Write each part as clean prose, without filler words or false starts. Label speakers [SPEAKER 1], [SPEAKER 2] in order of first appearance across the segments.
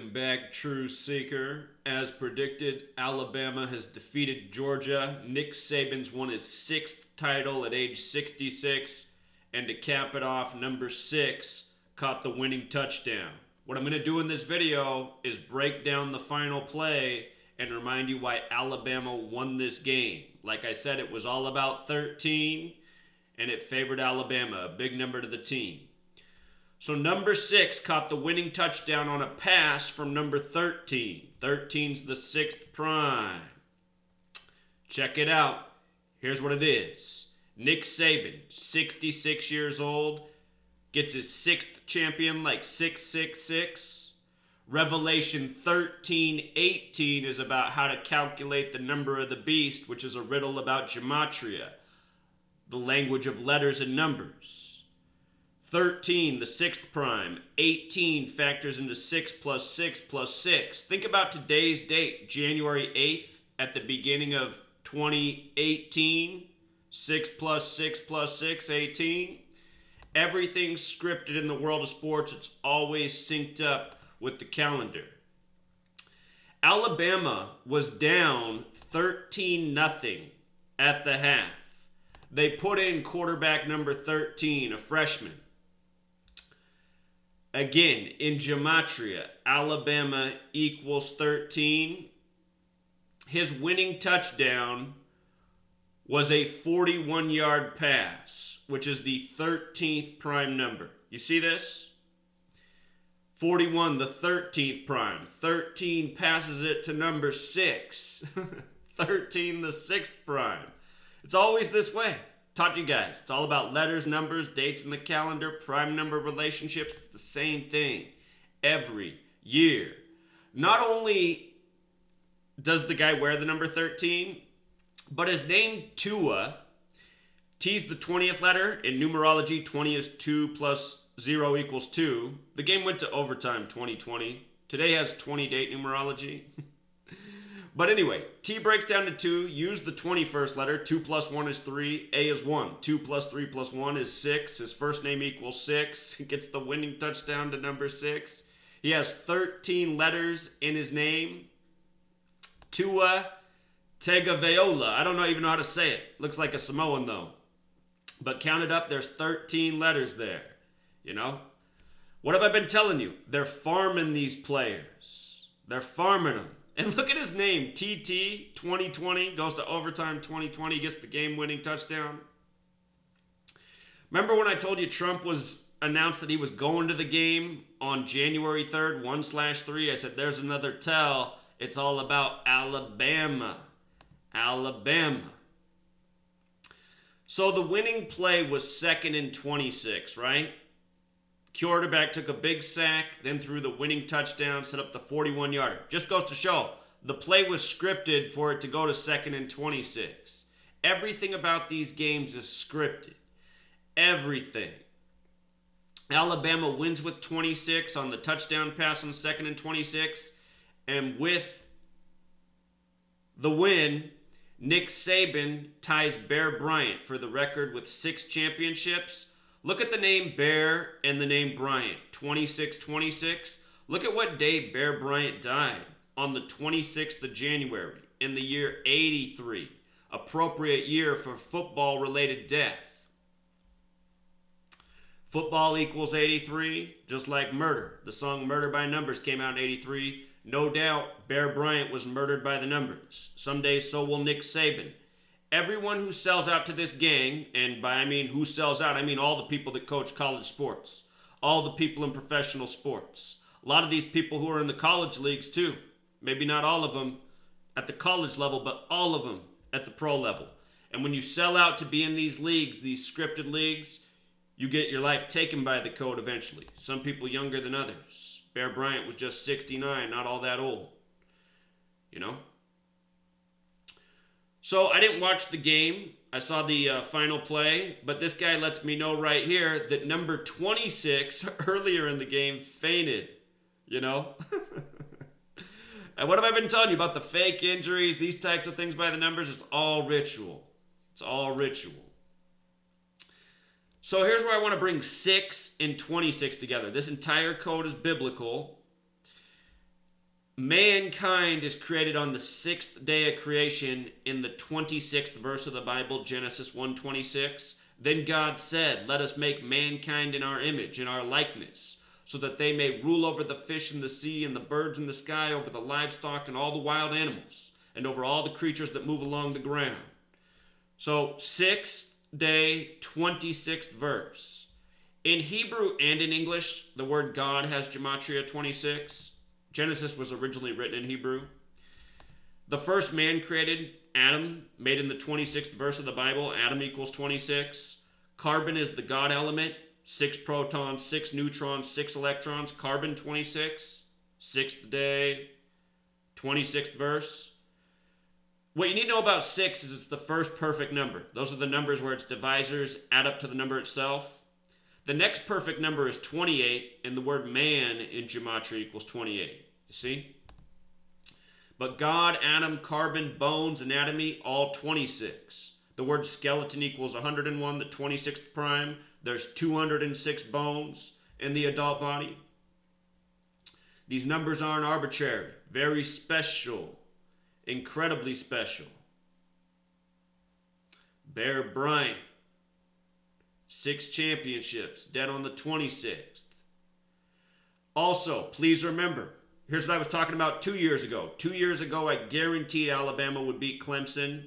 [SPEAKER 1] Welcome back, True Seeker. As predicted, Alabama has defeated Georgia. Nick Saban's won his sixth title at age 66. And to cap it off, number 6 caught the winning touchdown. What I'm going to do in this video is break down the final play and remind you why Alabama won this game. Like I said, it was all about 13, and it favored Alabama, a big number to the team. So number 6 caught the winning touchdown on a pass from number 13. 13's the 6th prime. Check it out. Here's what it is. Nick Saban, 66 years old, gets his 6th champion like 666. Revelation 13:18 is about how to calculate the number of the beast, which is a riddle about gematria, the language of letters and numbers. 13, the 6th prime. 18 factors into 6 plus 6 plus 6. Think about today's date, January 8th, at the beginning of 2018. 6 plus 6 plus 6, 18. Everything's scripted in the world of sports. It's always synced up with the calendar. Alabama was down 13-0 at the half. They put in quarterback number 13, a freshman. Again, in gematria, Alabama equals 13. His winning touchdown was a 41-yard pass, which is the 13th prime number. You see this? 41, the 13th prime. 13 passes it to number 6. 13, the 6th prime. It's always this way. Taught you guys. It's all about letters, numbers, dates in the calendar, prime number relationships. It's the same thing every year. Not only does the guy wear the number 13, but his name Tua, T's the 20th letter. In numerology, 20 is 2 plus 0 equals 2. The game went to overtime 2020. Today has 20-date numerology. But anyway, T breaks down to 2. Use the 21st letter. 2 plus 1 is 3. A is 1. 2 plus 3 plus 1 is 6. His first name equals 6. He gets the winning touchdown to number 6. He has 13 letters in his name. Tua Tagovailoa. I don't even know how to say it. Looks like a Samoan though. But count it up, there's 13 letters there. You know? What have I been telling you? They're farming these players. They're farming them. And look at his name, TT 2020, goes to overtime 2020, gets the game-winning touchdown. Remember when I told you Trump was announced that he was going to the game on January 3rd, 1/3? I said, there's another tell. It's all about Alabama. Alabama. So the winning play was 2nd and 26, right? Quarterback took a big sack, then threw the winning touchdown, set up the 41-yarder. Just goes to show, the play was scripted for it to go to 2nd and 26. Everything about these games is scripted. Everything. Alabama wins with 26 on the touchdown pass on 2nd and 26. And with the win, Nick Saban ties Bryant for the record with 6 championships. Look at the name Bear and the name Bryant, 2626. Look at what day Bryant died, on the 26th of January in the year 83. Appropriate year for football-related death. Football equals 83, just like murder. The song Murder by Numbers came out in 83. No doubt, Bryant was murdered by the numbers. Someday so will Nick Saban. Everyone who sells out to this gang, and by I mean who sells out, I mean all the people that coach college sports, all the people in professional sports, a lot of these people who are in the college leagues too, maybe not all of them at the college level, but all of them at the pro level. And when you sell out to be in these leagues, these scripted leagues, you get your life taken by the code eventually. Some people younger than others. Bryant was just 69, not all that old, you know? So I didn't watch the game. I saw the final play, but this guy lets me know right here that number 26 earlier in the game fainted, you know? And what have I been telling you about the fake injuries, these types of things by the numbers? It's all ritual. It's all ritual. So here's where I want to bring 6 and 26 together. This entire code is biblical. Mankind is created on the sixth day of creation in the 26th verse of the Bible, Genesis 1:26. Then God said, let us make mankind in our image, in our likeness, so that they may rule over the fish in the sea and the birds in the sky, over the livestock and all the wild animals, and over all the creatures that move along the ground. So, sixth day, 26th verse. In Hebrew and in English, the word God has gematria 26. Genesis was originally written in Hebrew. The first man created, Adam, made in the 26th verse of the Bible. Adam equals 26. Carbon is the God element. 6 protons, 6 neutrons, 6 electrons. Carbon 26. Sixth day, 26th verse. What you need to know about 6 is it's the first perfect number. Those are the numbers where its divisors add up to the number itself. The next perfect number is 28, and the word man in gematria equals 28. You see? But God, Adam, carbon, bones, anatomy, all 26. The word skeleton equals 101, the 26th prime. There's 206 bones in the adult body. These numbers aren't arbitrary. Very special. Incredibly special. Bear Bryant. 6 championships, dead on the 26th. Also, please remember, here's what I was talking about 2 years ago. 2 years ago, I guaranteed Alabama would beat Clemson.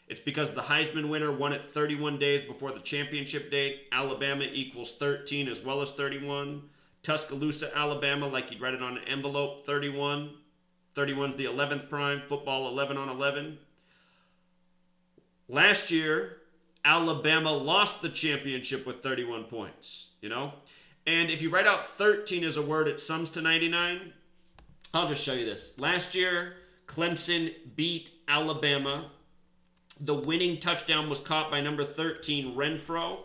[SPEAKER 1] It's because the Heisman winner won it 31 days before the championship date. Alabama equals 13 as well as 31. Tuscaloosa, Alabama, like you'd write it on an envelope, 31. 31's the 11th prime. Football, 11 on 11. Last year, Alabama lost the championship with 31 points, you know? And if you write out 13 as a word, it sums to 99. I'll just show you this. Last year, Clemson beat Alabama. The winning touchdown was caught by number 13, Renfro,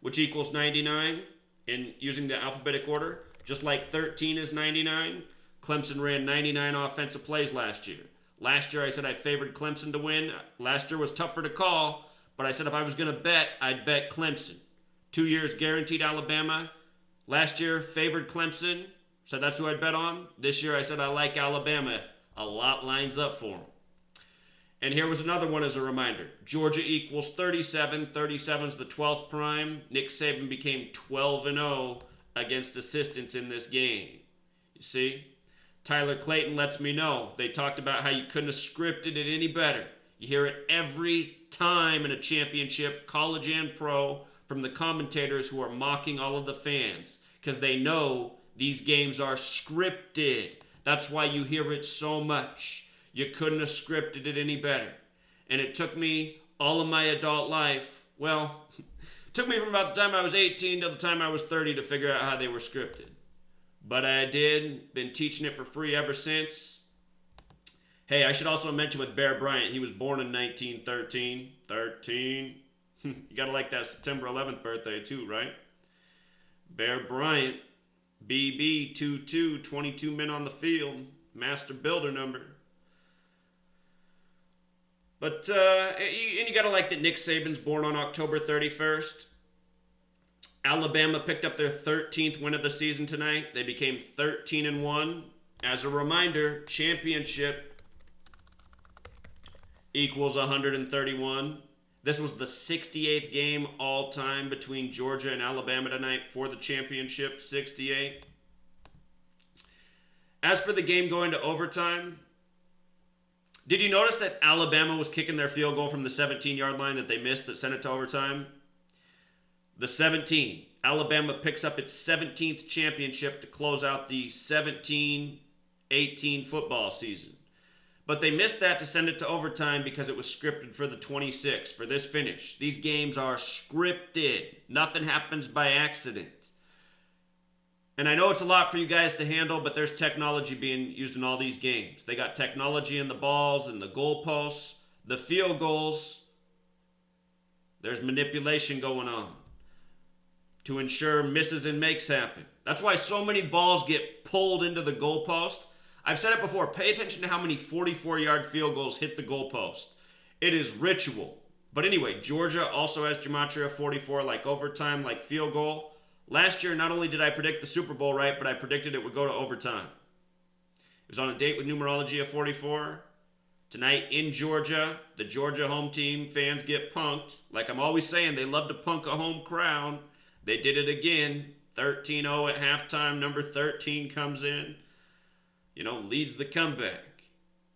[SPEAKER 1] which equals 99 in using the alphabetic order. Just like 13 is 99, Clemson ran 99 offensive plays last year. Last year, I said I favored Clemson to win. Last year was tougher to call. But I said if I was going to bet, I'd bet Clemson. 2 years guaranteed Alabama. Last year, favored Clemson. So that's who I'd bet on. This year, I said I like Alabama. A lot lines up for them. And here was another one as a reminder. Georgia equals 37. 37's the 12th prime. Nick Saban became 12-0 against assistants in this game. You see? Tyler Clayton lets me know. They talked about how you couldn't have scripted it any better. You hear it every time in a championship, college and pro, from the commentators who are mocking all of the fans because they know these games are scripted. That's why you hear it so much. You couldn't have scripted it any better. And it took me all of my adult life, well, it took me from about the time I was 18 to the time I was 30 to figure out how they were scripted. But I did. Been teaching it for free ever since. Hey, I should also mention with Bear Bryant, he was born in 1913. 13. You gotta like that September 11th birthday too, right? Bear Bryant, BB 22, 22 men on the field, master builder number. But, and you gotta like that Nick Saban's born on October 31st. Alabama picked up their 13th win of the season tonight. They became 13-1. As a reminder, championship equals 131. This was the 68th game all-time between Georgia and Alabama tonight for the championship, 68. As for the game going to overtime, did you notice that Alabama was kicking their field goal from the 17-yard line that they missed that sent it to overtime? The 17. Alabama picks up its 17th championship to close out the 17-18 football season. But they missed that to send it to overtime because it was scripted for the 26th, for this finish. These games are scripted. Nothing happens by accident. And I know it's a lot for you guys to handle, but there's technology being used in all these games. They got technology in the balls and the goalposts, the field goals. There's manipulation going on to ensure misses and makes happen. That's why so many balls get pulled into the goalpost. I've said it before, pay attention to how many 44-yard field goals hit the goalpost. It is ritual. But anyway, Georgia also has gematria 44, like overtime, like field goal. Last year, not only did I predict the Super Bowl right, but I predicted it would go to overtime. It is on a date with numerology of 44. Tonight in Georgia, the Georgia home team fans get punked. Like I'm always saying, they love to punk a home crowd. They did it again. 13-0 at halftime. Number 13 comes in, leads the comeback.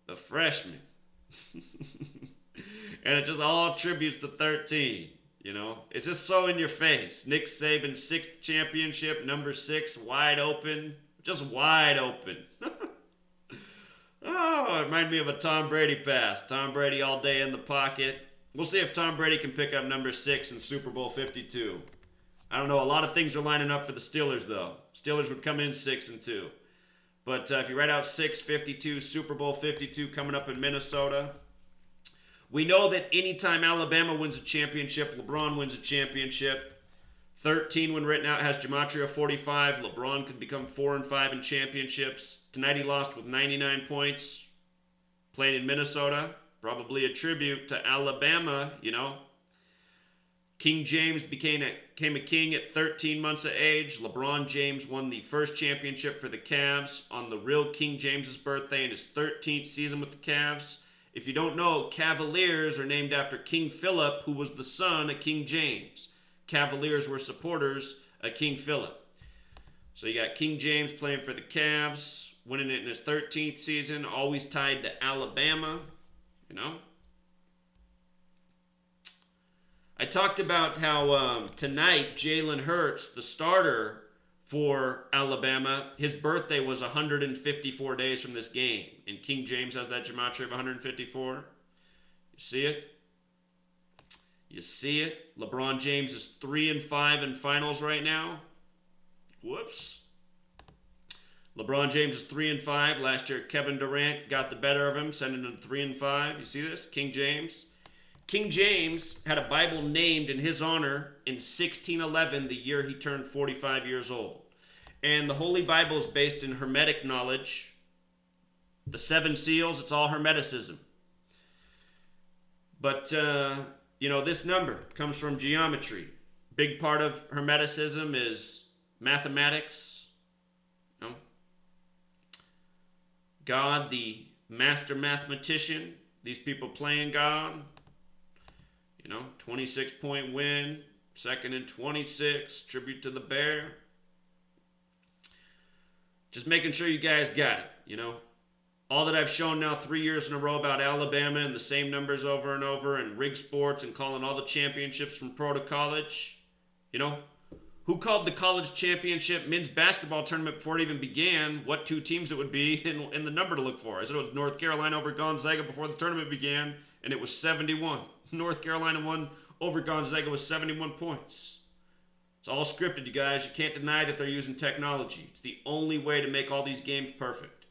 [SPEAKER 1] The freshman. And it just all attributes to 13. It's just so in your face. Nick Saban, 6th championship, number 6, wide open. Just wide open. Oh, it reminded me of a Tom Brady pass. Tom Brady all day in the pocket. We'll see if Tom Brady can pick up number 6 in Super Bowl 52. I don't know. A lot of things are lining up for the Steelers, though. Steelers would come in 6-2. But if you write out 6-52, Super Bowl 52 coming up in Minnesota. We know that anytime Alabama wins a championship, LeBron wins a championship. 13, when written out, has gematria 45. LeBron could become 4-5 in championships. Tonight he lost with 99 points, playing in Minnesota. Probably a tribute to Alabama, King James became a king at 13 months of age. LeBron James won the first championship for the Cavs on the real King James's birthday in his 13th season with the Cavs. If you don't know, Cavaliers are named after King Philip, who was the son of King James. Cavaliers were supporters of King Philip. So you got King James playing for the Cavs, winning it in his 13th season, always tied to Alabama, I talked about how tonight Jalen Hurts, the starter for Alabama, his birthday was 154 days from this game. And King James has that gematria of 154. You see it? You see it? LeBron James is 3-5 in finals right now. Whoops. LeBron James is 3-5. Last year, Kevin Durant got the better of him, sending him to 3-5. You see this? King James. King James had a Bible named in his honor in 1611, the year he turned 45 years old. And the Holy Bible is based in Hermetic knowledge. The 7 seals, it's all Hermeticism. But, this number comes from geometry. Big part of Hermeticism is mathematics. God, the master mathematician. These people playing God. 26-point win. 2nd and 26. Tribute to the Bear. Just making sure you guys got it, All that I've shown now 3 years in a row about Alabama and the same numbers over and over and rig sports and calling all the championships from pro to college. Who called the college championship men's basketball tournament before it even began, what 2 teams it would be, and the number to look for. I said it was North Carolina over Gonzaga before the tournament began, and it was 71. North Carolina won over Gonzaga with 71 points. It's all scripted, you guys. You can't deny that they're using technology. It's the only way to make all these games perfect.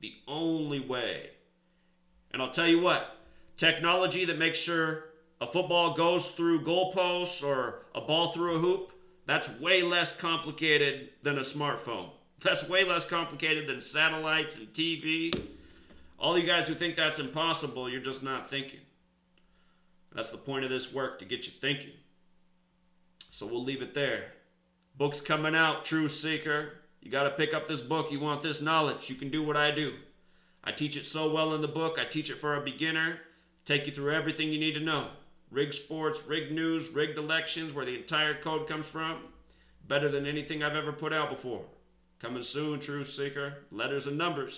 [SPEAKER 1] The only way. And I'll tell you what, technology that makes sure a football goes through goalposts or a ball through a hoop, that's way less complicated than a smartphone. That's way less complicated than satellites and TV. All you guys who think that's impossible, you're just not thinking. That's the point of this work, to get you thinking. So we'll leave it there. Book's coming out, True Seeker. You got to pick up this book. You want this knowledge. You can do what I do. I teach it so well in the book. I teach it for a beginner. Take you through everything you need to know. Rigged sports, rigged news, rigged elections, where the entire code comes from. Better than anything I've ever put out before. Coming soon, True Seeker. Letters and numbers.